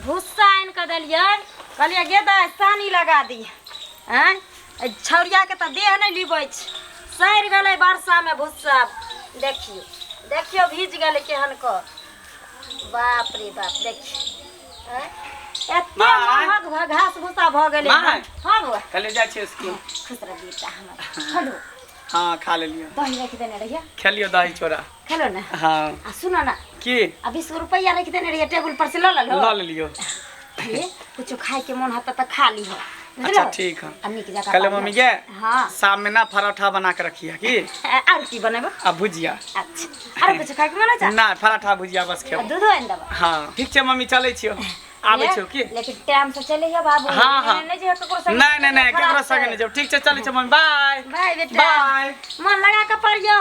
भूसा आन के दिलियै कहलियै गे दाइ सानी लगा दी हैं छौरिया के त देह नहीं लिबै छ सैर गेलै वर्षा में भूसा देखियो देखियो भीज गेलै केहन क बाप रे बाप देखियो हैं एते महग घास भूसा भ गेलै हां बुआ कल जा छी स्कूल खतरा बेटा हमर चलो हां खा लेलियो दही रख देने रहिए खेलियो दही चोरा खेलो ना हां आ सुनो ना की आ 20 रुपया रख देने रहिए टेबल पर से ल लियो ये कुछ खाए के मन हता त खा ली हो अच्छा ठीक है अन्नी की जगह कल मम्मी गे हां शाम में ना पराठा बना के रखी है की और की बनेबो आ भुजिया अच्छा और कुछ खाए के मन छ ना पराठा भुजिया बस खेब दूध आन देबो हां ठीक छै मम्मी चलै छियो आबै छियो की लेकिन टाइम से चले हे बाबू हां नहीं जे ककरो संग नहीं केकरो संग नहीं जाओ ठीक छै चलै छै मम्मी बाय बाय बेटा बाय मन लगा के पढ़ियो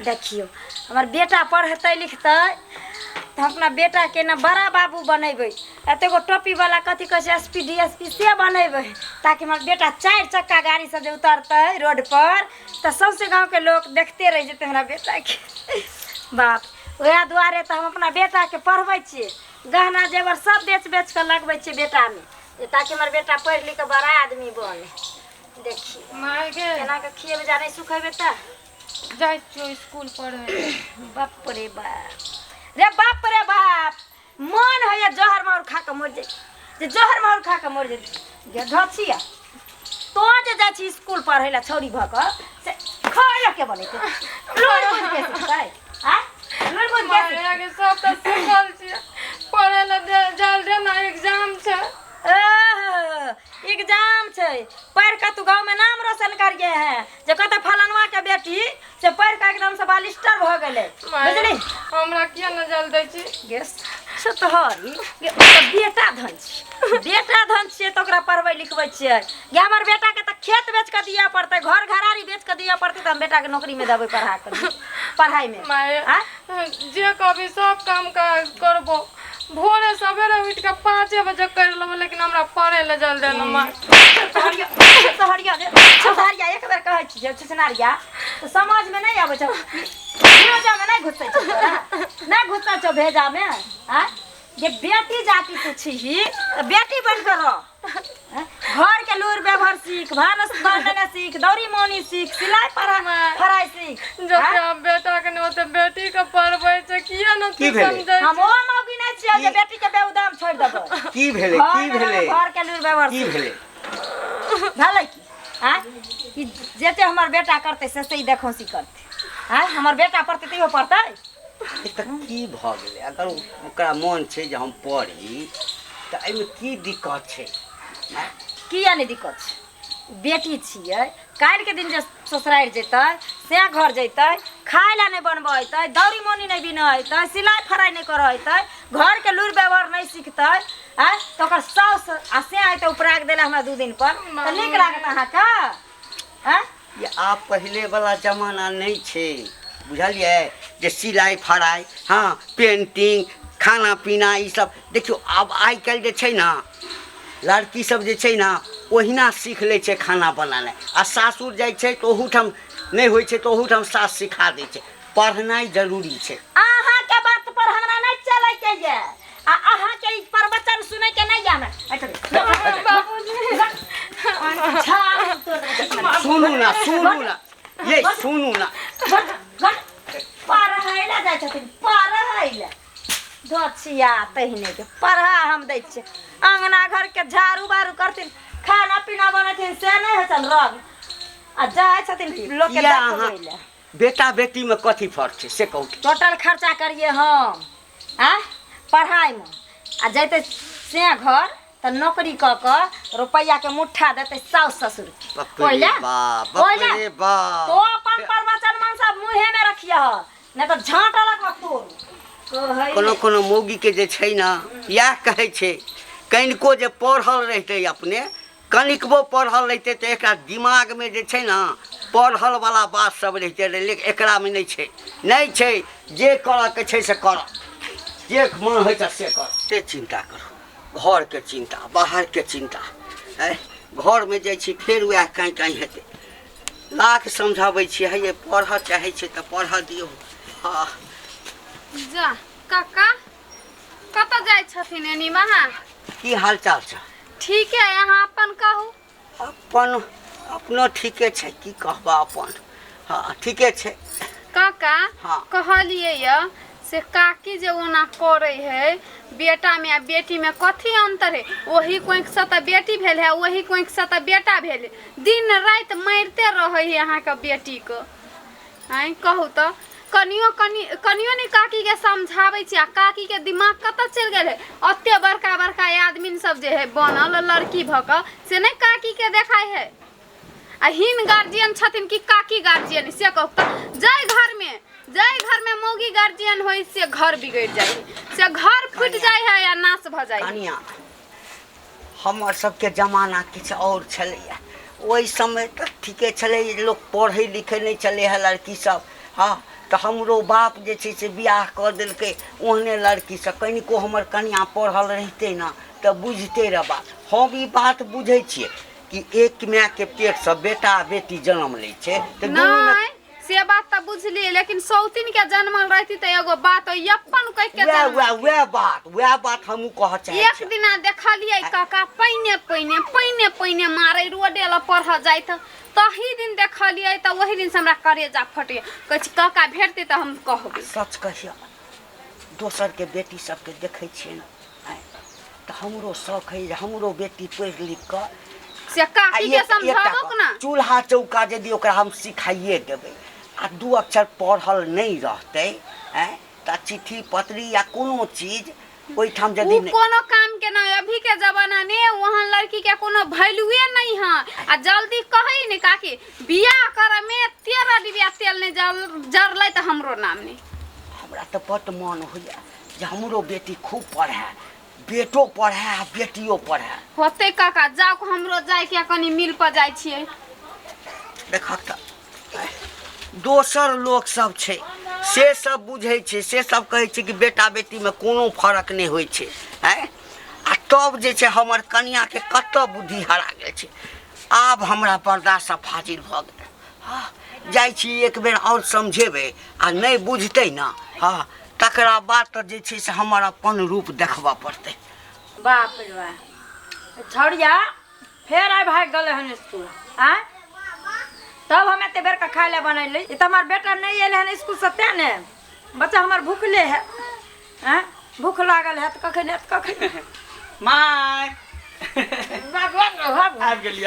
देखियो हमर बेटा पढ़तै लिखतै तो अपना बेटा के ना बड़ा बाबू बनेबै एते गो टोपी वाला कथि कहै छै एसपी डीएसपी से बनेबै ताकि हमर बेटा 4 चक्का गाड़ी से जे उतरतै रोड पर त सबसे गांव के लोग देखते रह जेतै हमरा बेटा के बाप ओया दुआरे त हम अपना बेटा के पढ़बै छियै गहना जेवर सब बेच के लगबै छियै बेटा में ताकि हमर बेटा पढ़ लिख के बड़ा आदमी बने देखिए माय गे केना के खिएबे जा नहीं सुखेबे त जाय छियो स्कूल पढ़े बाप रे बाप मन है जहर मार खा के मर जाए जे जहर मार खा के मर जाए गे धछिया तो जे जा छी स्कूल पढ़े ला छौरी भ के से खाय के बने के लोर बुझ के सिखै आ लोर बुझ के आगे सब त सिखल छी पढ़े ला जल्दी ना एग्जाम छै एग्जाम छै पढ़ के तू गांव में नाम रोशन करिए है जे कत फलनवा के बेटी से पढ़ के एकदम से बालिस्टर भ गेलै बुझली हमरा किया न जल दै छी गेस से तोहरी बेटा धन छियै तो ओकरा पढ़बै लिखबै छियै गे हमर बेटा के त खेत बेच के दिया पड़तै घर घरारी बेच के दिया पड़तै त हम बेटा के नौकरी में देबै पढ़ाई में माय जे कभी सब काम करबो भोरे सवेरे उठ के 5 बजे कर लेबो लेकिन हमरा पढ़े ले जल दे न माय तोहरिया एक बेर कहै छी जे छनारिया तो समझ में नहीं आबै छ भेजा में नहीं घुसै छ नहीं घुसै छ भेजा में आ ये बेटी जाति तू छी बेटी बन कर रह घर के लूर व्यवहार सीख भानस बनने सीख दौरी मोनी सीख सिलाई फराई सीख जब हम बेटा के न बेटी के पढ़बै छ किया न तू समझै हम ओ मौगी नहीं छियै जे बेटी के बेउदाम छोड़ देबै की भेलै घर के लूर व्यवहार की भेलै भले की आ कि जेते हमर बेटा करते से सही देखो सी करते आ हमर बेटा पढ़ते तैयो पढ़तै की भ गेलै अगर ओकरा मन छै जे हम पढ़ी त एमे की दिक्कत छै किया नहीं दिक्कत छै बेटी छियै काल के दिन जे ससुराल जेतै से घर जेतै खाय ला नहीं बनबैतै दौरी मोनी नहीं बिनैतै सिलाई फराई नहीं करैतै घर के लूर व्यवहार नहीं सीखतै आ तो ओकर साउस आ से आइतै उपराग देला हमरा 2 दिन पर त नीक लागत अहाँ का हैं ये आप पहले वाला जमाना नहीं छै बुझलिए जे सिलाई फराई हाँ पेंटिंग खाना पीना ई सब देखियो अब आइ काल्हि जे छै ना लड़की सब जे छै ना ओहिना सीख लै छै खाना बनाना आ सासुर जाइ छै तो ओहूठाम नहीं होइ छै तो ओहूठाम सास सिखा दै छै पढ़नाइ जरूरी छै अहाँ के बात पर हमरा नहीं चलै के ये आ अहाँ के ई प्रवचन सुनै के नहीं जाने सुनू ना ये सुनू ना पढ़ैला जाइ छथिन पढ़ैला धोछिया तहिने के पढ़ा हम दै छियै अंगना घर के झाड़ू बारू करथिन खाना पीना बनथिन से नहीं होइ छन रंग आ जाइ छथिन लोग के देखबै बेटा बेटी में कथी फर्क छै से कहू टोटल खर्चा करिए हम आ पढ़ाई में आ जैते से घर त नौकरी क के रुपया के मुट्ठा देते सास ससुर पहिले बाप तो अपन प्रवचन मन सब मुंहे में रखिए नहीं तो झांटा लगवा तोड़ कोनो मौगी के जे छै ना यह कहै छै कनिको जे पढ़ल रहते अपने कनिकबो पढ़ल रहते तो एकरा दिमाग में जे छै ना पढ़ल वाला बात सब रहते लेकिन एकरा में नहीं छै जे करऽ के छै से कर जे मन होइ छै से कर ते चिंता करो घर के चिंता बाहर के चिंता घर में जाइ छी फेर वह कहीं हेतै लाख समझाबै छी हे पढ़ऽ चाहै छै तऽ पढ़ऽ दियौ हाँ जा काका कतऽ जाइ छथिन एनी महा? की हाल चाल छै? ठीक है, यहाँ अपन कहू। अपन अपनो ठीके छै, की कहबा अपन। हाँ ठीके छै। काका हाँ। कहलिए य से काकी जे ओना करे है बेटा में आ बेटी में कथी अंतर है? वही कोइक से तो बेटी भेल है, वही कोइक से तो बेटा भेल है। दिन रात मारते रहे है यहाँ के बेटी को। आई कहू तो कनियो ने काकी के समझावे छी, आ काकी के दिमाग कतऽ चल गेल है? अत्ते बड़का बड़का आदमी सब जे है बनल लड़की भक से नहीं काकी के देखाय है। आ हिन गार्जियन छथिन कि काकी गार्जियन से कहू तो जाय घर में मौगी गार्जियन होई से घर बिगड़ जाए, से घर फूट जाए है या नाश भ जाए। कनिया हमर सबके जमाना किछु और छलैया। ओहि समय तक ठीके छलै, लोग पढ़े लिखे नहीं चले है लड़की सब। हाँ तो हमरो बाप जे छै से बियाह कर देलकै ओहने लड़की से। कनिको हमर कनिया पढ़ल रहते ना तो बुझते रह बात। हम ई बात बुझे छियै कि एक माय के पेट से बेटा बेटी जन्म ले छे तो दुनू में नहीं से बात तो बुझलिए, लेकिन सौतीन के जन्मल रहती तो एगो बात अपन कह के वह बात हमू कह चाहे एक दिना देखलिए काका पैने मारे रोडे ला पढ़ जाए तही दिन देखलिए तो वही दिन से हमरा करेजा फटे। कह काका भेटते तो हम कहबे। सच कहिया दोसर के बेटी सबके देखे छियै ना तो हमरो शौक है हमरो बेटी पढ़ लिख कर से काकी के समझाबो ना। चूल्हा चौका यदि ओकरा हम सिखाइए देबै आ दू अक्षर पढ़ल नहीं रहते तो चिट्ठी पत्री या कोनो चीज ओई ठाम यदि नहीं कोनो काम के ना अभी के जमाना ने वहां लड़की के कोनो वैल्यूए नहीं है। आ जल्दी कही ने काकी बियाह करे में 13 डिबिया तेल ने जरले तो हमरो नाम ने। हमरा तो बड़ मन होइया जे हमरो बेटी खूब पढ़े, बेटो पढ़े बेटियो पढ़े। होते काका जाओ हमरो जाय के कनी मिल पर जाय छियै। देख दोसर लोग सब छै से सब बुझे छै, से सब कहे छै कि बेटा बेटी में कोनो फर्क नहीं होय छै आ तब जे छै हमर कन्या के कत बुद्धि हरा गेल छै। आब हमरा बर्दाश्त फाजिल भ गेल। हाँ जाय छी एक बेर और समझेबै आ नहीं बुझतै ना हाँ तकरा बाद तो जे छै से हमर अपन रूप देखबा पड़तै। बाप रे बाप छौड़िया फेर आइ भाग गले हन स्कूल। आय तब हम एते बेर का खाए ले बनैले। ई त हमार बेटा नहीं आयल हन स्कूल से ते ने बच्चा हमार भूखले है। हैं भूख लागल है तो कखन माय आबि गेली।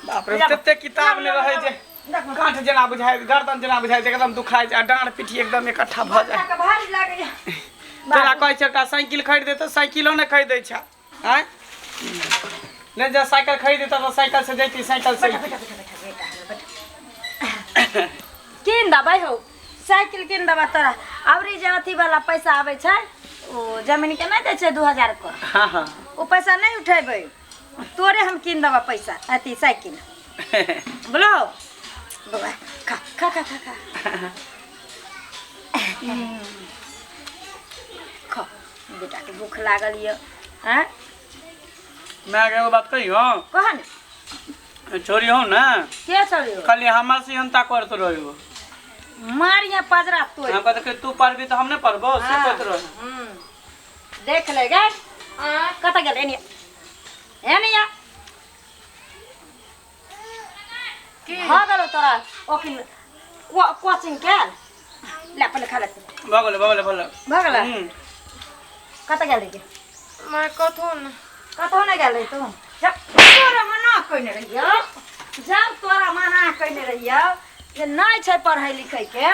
बाप रे कते किताब ने रहे जे काठ जना बुझाय गर्दन जना बुझाय एकदम दुखाय छै, डाँड़ पीठी एकदम इकट्ठा भ जाय। भारी लागे तोरा कहै छै एकटा साइकिल खरीद दे तो साइकिलो ने खरीदै छै। हैं ले जा साइकिल खरीद दे तो साइकिल से जैती साइकिल से किन दबै हो साइकिल किन दबा तोरा। औरी जे अथी वाला पैसा आबै छै ओ जमीन के नहीं दै छै 2000 को। हां हां ओ पैसा नहीं उठेबै तोरे हम किन दबा पैसा अथी साइकिल। बोलो बाबा खा खा खा खा खा खा बेटा के भूख लागल ये। हैं मैं एगो बात कहियो कहन छोरी हो ना के छोड़ियो खाली हमरा से हंता करत रहियो। मारिया पजरा तोड़ हम कहते कि तू पढ़बी तो हम नहीं पढ़बो से कहत रहो। देख ले गे कत गेल एनिया की हाँ गलो तोरा ओकिल कोचिंग के ले पहले खा ले बगल भगला कत गेल रे मैं कथुन कतो नहीं गेल तू जब तोरा मना कइने रहियो जब तोरा मना कइने रहियो जे नहीं छै पढ़ै लिखै के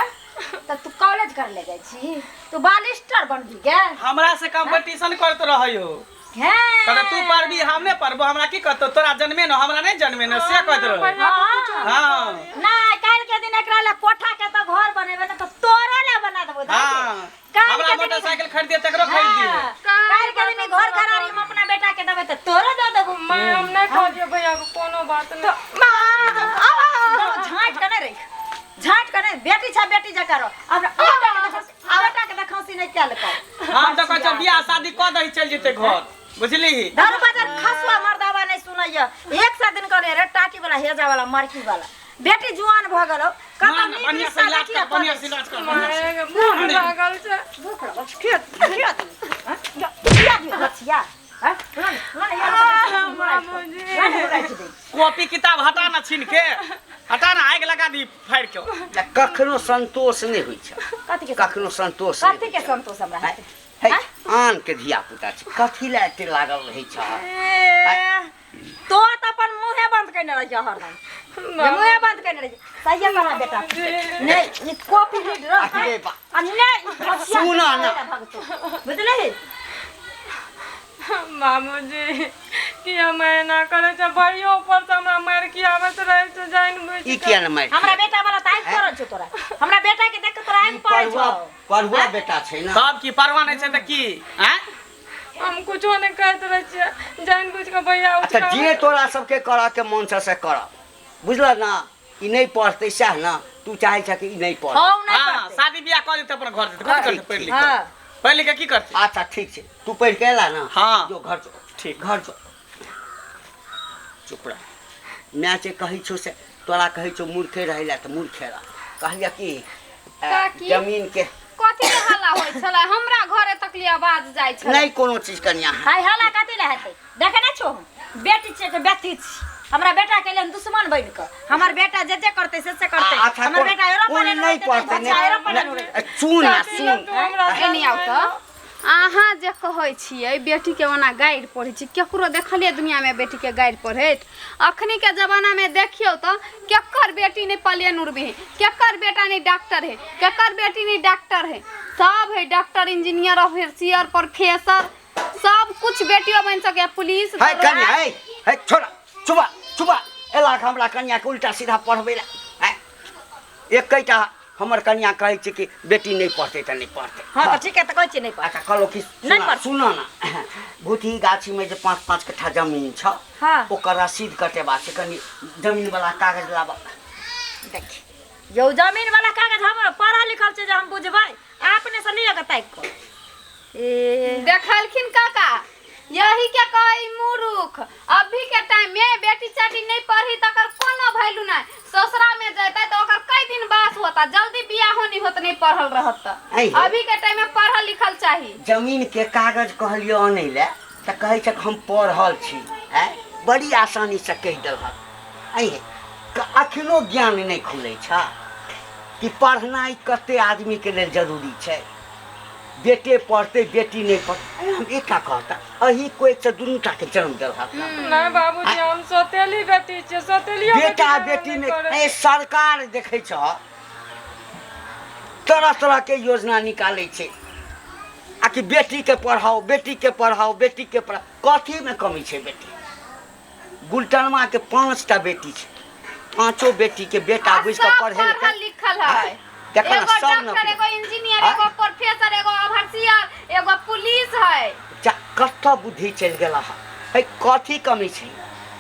त तू कॉलेज कर ले जाइ छी तू बालिस्टर बनबी गे। हमरा से कंपटीशन करत रहियो हैं कहते तू पढ़बी हम नहीं पढ़बो हमरा की कहतो तोरा जन्मे न हमरा नहीं जन्मे न से कहत रहो। हां नहीं काल के दिन एकरा ले कोठा के तो घर बनेबे न तो तोरा ले बना देबो। हां हमरा मोटरसाइकिल खरीद दे तकरो खरीद दियो। काल के दिन घर घरारी हम अपना बेटा के देबे त तोरा दे देबो। मैं हम नहीं कह दियो भैया को कोनो बात नहीं। झाट कने रे झाट कने बेटी छा बेटी जका रो अब बेटा के देखौसी नहीं चल कर हम तो कहै छ बियाह शादी क दही चल जेते घर बुझली। दारू बाजार खसवा मर्दावा नहीं सुनैया एक सा दिन करे रे टाटी वाला हेजा वाला मार्की वाला बेटी जुआन भ गेलो मान बढ़िया से इलाज कर, बढ़िया से इलाज कर। माय के भूख लागल छै। भूख लगल छै, खेत खिया दियो बचिया। हां बाबूजी कॉपी किताब हटा ना छीन के, हटा ना, आगि लगा दी फाड़ के। कखनो संतोष नहीं होइ छै, कथी के कखनो संतोष कथी के संतोष हमरा हेतै? है आन के धिया पुता छै, कथी ला एते लागल रहै छ? तो अपन मुंहे बंद करने रह जा हरदम। ये मुंहे बंद करने रह। सही है मेरा बेटा। नहीं ये कॉपी लीड रख। अरे बा नहीं सुना ना। बुझले? बाबूजी किया मैं ना करे छै, भाइयों पर से हमरा मार के आवत रहे छै जाइन बुझ ई किया न मारि? हमरा बेटा वाला ताई करल छ तोरा। हमरा बेटा के देख के तोरा आंख पड़ै छ। पढ़ुआ बेटा छै ना। सब की परवाह नहीं छै त की? हैं? हम कुछो नहीं कहत रहे छियै, जाइन बुझ के भैया अच्छा जे तोरा सबके कर के मन से कर, बुझल ना? ई नहीं पढ़ते सह ना, तू चाहे छ कि ई नहीं पढ़। हां नहीं हां करते। शादी बियाह कर देते अपन घर से, कथि करते पढ़ लिख? हां पढ़ लिख के की करते? अच्छा ठीक छै, तू पढ़ के एला ना? हाँ। जो घर जो, ठीक। घर जो। चुप रह। मैं जे कही छो से तोरा कही छो मूर्खे रहैला त मूर्खे रह। कहलिया कि काकी? जमीन के कथी के हल्ला होय छले? हमरा घरे तक लिए आवाज जाय छले। नहीं कोनो चीज कनिया है। हाय हला कथि ले हेतै? देखे ना छो बेटी छै के बेटी छी। हमरा बेटा के लिए दुश्मन बन के हमर बेटा जे जे करते से करते। अच्छा हमर बेटा कोई नहीं पढ़ते नहीं। सुन ना सुन। एनी आउ त अहाँ जे कहै छियै बेटी के ओना गाइड पढ़ै छी, केकरो देखलिए दुनिया में बेटी के गाइड पढ़ैत? अखनी के जमाना में देखियो तो केकर बेटी ने प्लेन उड़बी है, केकर बेटा ने डॉक्टर है, केकर बेटी ने डॉक्टर है, सब है डॉक्टर, इंजीनियर, ऑफिसर, प्रोफेसर, सब कुछ बेटियों बन सके, पुलिस। है कन्या है छोड़ा चुबा चुबा एला हमरा कन्या के उल्टा सीधा पढ़बै ला है। एकैटा हमर कन्या कहै छै कि बेटी नहीं पढ़ते त नहीं पढ़ते। हां त ठीक है त कहै छी नहीं पढ़। अच्छा कहलो कि नहीं पढ़। सुनो ना, भूठी गाछी में जे 5-5 कट्ठा जमीन छ, हां ओकर रसीद कटेबा छै, कनी जमीन वाला कागज लाबा। देखी यो जमीन वाला कागज हम पढ़ा लिखल छै जे हम बुझबै, अपने से लिया के ताक को। ए देखलखिन काका, यही के कही मूर्ख। अभी के टाइम में बेटी चाटी नहीं पढ़ी तकर कोनो वैल्यू नहीं। ससुरा में जाता तो ओकर कई दिन बास होता, जल्दी बियाह होनी होत नहीं पढ़ल रहत। अभी के टाइम में पढ़ल लिखल चाहिए। जमीन के कागज कहलियो आनै ले त कहै छै हम पढ़ल छी, है बड़ी आसानी से कह देलक। आई अखनो ज्ञान नहीं खुले छ कि पढ़नाई कते आदमी के लिए जरूरी छै। बेटे पढ़ते बेटी नहीं पढ़ते, हम एक कहता अही कोई से दुनूटा के जन्म देलक। ना बाबूजी हम सतेली बेटी छे, सतेलियो बेटा बेटी में ए सरकार देखे छ तरह तरह के योजना निकाले छे, आ कि बेटी के पढ़ाओ, बेटी के पढ़ाओ, बेटी के पढ़ाओ। कथी में कमी छे बेटी? गुलटनमा के 5टा बेटी छे, 5 बेटी के बेटा बुझ के पढ़े लिखल है। देखो ना एगो सब डॉक्टर, नौकरी। एगो इंजीनियर, एगो प्रोफेसर, एगो ऑफिसर, एगो पुलिस है। कत्ता बुद्धि चल गेला है। कथी कमी छे?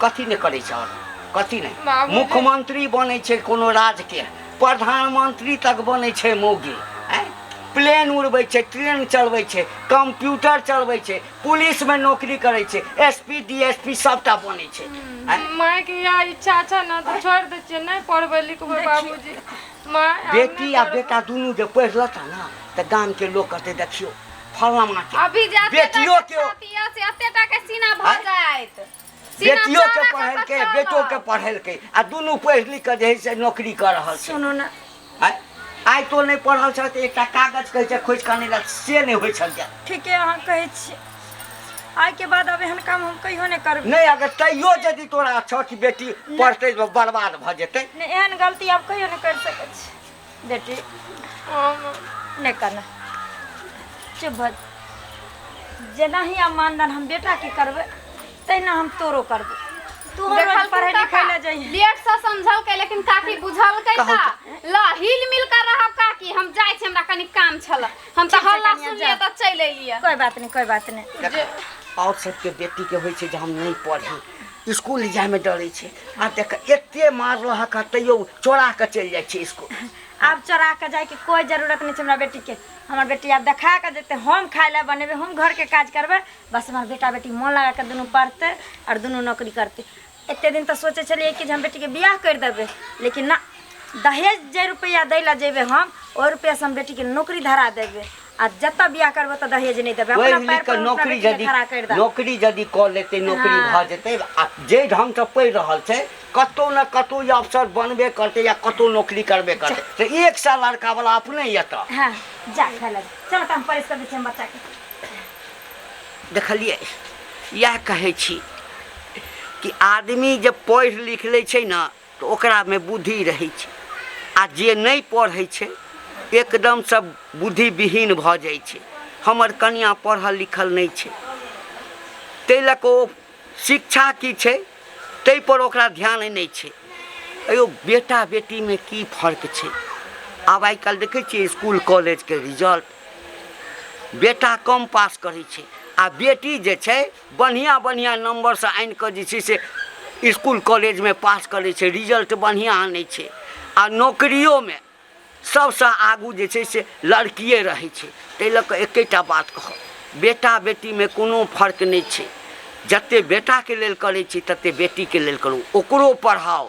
कथी ने करे छ? और कथी नहीं? बाबूजी। मुख्यमंत्री बने छे कोनो राज्य के, प्रधानमंत्री तक बने छे मौगी, प्लेन उड़बै छे, ट्रेन चलबै छे, कंप्यूटर चलबै छे, पुलिस में नौकरी करे छे, एसपी डीएसपी सबटा बने छे। माँ के या इच्छा छै ना तो छोड़ दे छियै, नहीं पढ़बै लिखबै बाबूजी। माँ बेटी आ बेटा दुनू जे पढ़ लेता ना त गांव के लोग कहते देखियो फलाना के अभी जाते बेटियों के से अतेटा के सीना भ जायत। बेटियों के पढ़ल के, बेटो के पढ़ल के, आ दुनू पढ़ लिख के जे से नौकरी कर रहल छे। सुनो ना आइ तो नहीं पढ़ल छ त एकटा कागज कहै छै खोज काने ला से नहीं होय छल। ठीक है अहाँ कहै छी, आइ के बाद अब एहन काम हम कहियो नहीं करब। नहीं अगर तैयो यदि तोरा छ कि बेटी पढ़ते तो बर्बाद भ जेतै। नहीं एहन गलती अब कहियो नहीं कर सकै छी बेटी, नहीं करना। चुप भ जेना ही अब मानदान हम बेटा के करबै तहिना हम तोरो करबै। तू रोज पढ़े लिखे ले जाइए। लेट से समझल के लेकिन काकी बुझल के ता ला हिल मिल कर रहब काकी। हम जाय छी, हमरा कनी काम छल, हम त हल्ला सुनिए त चल एलिए। कोई बात नहीं, कोई बात नहीं। और सबके बेटी के होय छै जे हम नहीं पढ़ी, स्कूल जाय में डरे छै। आ देख एते मार रहा का तैयो चोरा के चल जाय छै स्कूल। अब चोरा के जाए के कोई जरूरत नहीं छै हमरा बेटी के। हमर बेटी अब देखा के देते, हम खाए ला बनेबे, हम घर के काज करबे, बस हमार बेटा बेटी मन लगा के दुनू पढ़ते और दुनू नौकरी करते। एते दिन तो सोचे चलिए कि हम बेटी के बियाह कर देबे, लेकिन ना दहेज जे रुपया दै ला जेबे हम ओ रुपया से हम बेटी के नौकरी धरा देबे आ जत्ता बियाह करबो त दहेज नहीं देबे पढ़ि अपना पैर लिख पर कऽ अपना नौकरी बेटी के यदि खड़ा कर दे नौकरी यदि कऽ लेतै नौकरी भऽ जेतै आ जे ढंग से पढ़ि रहल छै कतौ न कतौ या अफसर बनबे करतै या कतौ नौकरी करबे करतै तऽ एक साल लड़का वाला अपने एतऽ हां जा खाला चल त हम परिस कर दै छी हम बच्चा के देखलिए इएह कहै छी कि आदमी जब पढ़ि लिख लै छै ने तऽ ओकरामे बुद्धि रहै छै आ जे नहि पढ़ै छै एकदम सब बुद्धिविहीन भऽ जाइ छै हमर कनिआँ पढ़ल लिखल नहि छै ताहि लऽ कऽ ओ शिक्षा की छै ताहि पर ओकरा ध्यान नहि छै अयो बेटा बेटीमे की फर्क छै आब आइ काल्हि देखै छियै इसकुल कॉलेजके रिजल्ट बेटा कम पास करै छै आ बेटी जे छै बढ़िआँ बढ़िआँ नम्बरसँ आनि कऽ जे छै से इसकुल कॉलेजमे पास करै छै रिजल्ट बढ़िआँ आनै छै आ नौकरियोमे सबसँ आगू जे छै से लड़किए रहै छै ताहि लऽ कऽ एकेटा बात कहब बेटा बेटीमे कोनो फर्क नहि छै जतेक बेटाके लेल करै छी ततेक बेटीके लेल करू ओकरो पढ़ाउ